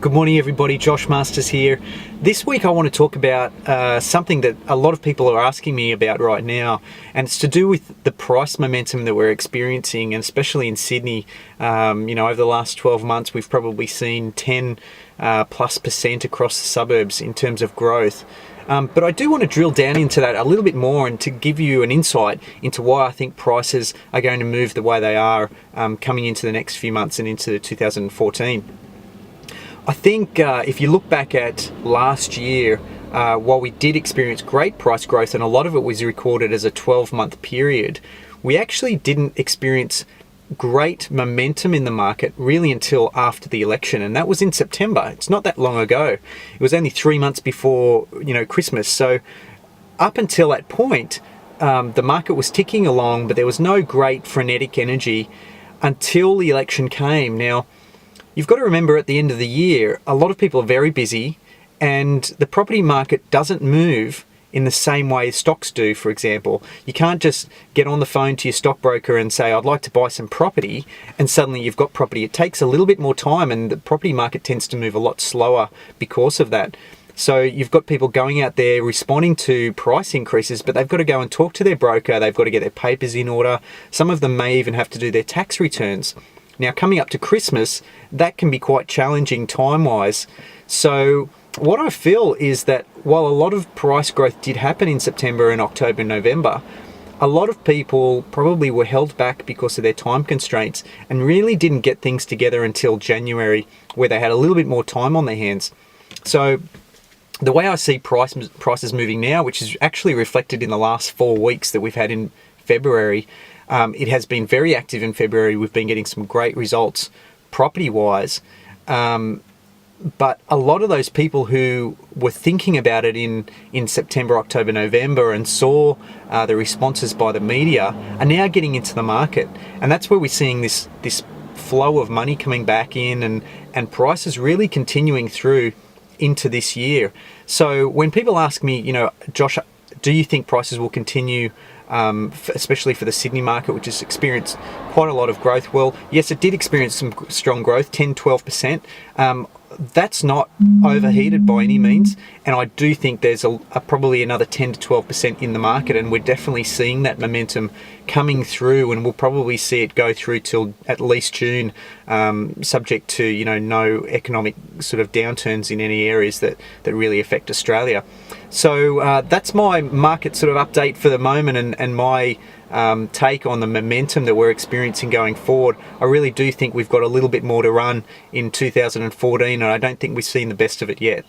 Good morning everybody, Josh Masters here. This week I want to talk about something that a lot of people are asking me about right now, and it's to do with the price momentum that we're experiencing, and especially in Sydney. Over the last 12 months we've probably seen 10 plus % across the suburbs in terms of growth. But I do want to drill down into that a little bit more and to give you an insight into why I think prices are going to move the way they are coming into the next few months and into 2014. I think if you look back at last year, while we did experience great price growth and a lot of it was recorded as a 12-month period, we actually didn't experience great momentum in the market really until after the election, and that was in September. It's not that long ago. It was only 3 months before Christmas. So up until that point, the market was ticking along, but there was no great frenetic energy until the election came. Now, you've got to remember, at the end of the year, a lot of people are very busy, and the property market doesn't move in the same way stocks do, for example. You can't just get on the phone to your stockbroker and say, I'd like to buy some property, and suddenly you've got property. It takes a little bit more time, and the property market tends to move a lot slower because of that. So you've got people going out there responding to price increases, but they've got to go and talk to their broker. They've got to get their papers in order. Some of them may even have to do their tax returns. Now, coming up to Christmas, that can be quite challenging time-wise. So what I feel is that while a lot of price growth did happen in September and October and November, a lot of people probably were held back because of their time constraints and really didn't get things together until January, where they had a little bit more time on their hands. So the way I see prices moving now, which is actually reflected in the last 4 weeks that we've had in February, it has been very active in February. We've been getting some great results property-wise. But a lot of those people who were thinking about it in September, October, November and saw the responses by the media are now getting into the market. And that's where we're seeing this flow of money coming back in and prices really continuing through into this year. So when people ask me, Josh, do you think prices will continue, especially for the Sydney market, which has experienced quite a lot of growth? Well, yes, it did experience some strong growth, 10-12%. That's not overheated by any means, and I do think there's probably another 10-12% in the market, and we're definitely seeing that momentum coming through, and we'll probably see it go through till at least June, subject to no economic sort of downturns in any areas that really affect Australia. So that's my market sort of update for the moment, and my take on the momentum that we're experiencing going forward. I really do think we've got a little bit more to run in 2014, and I don't think we've seen the best of it yet.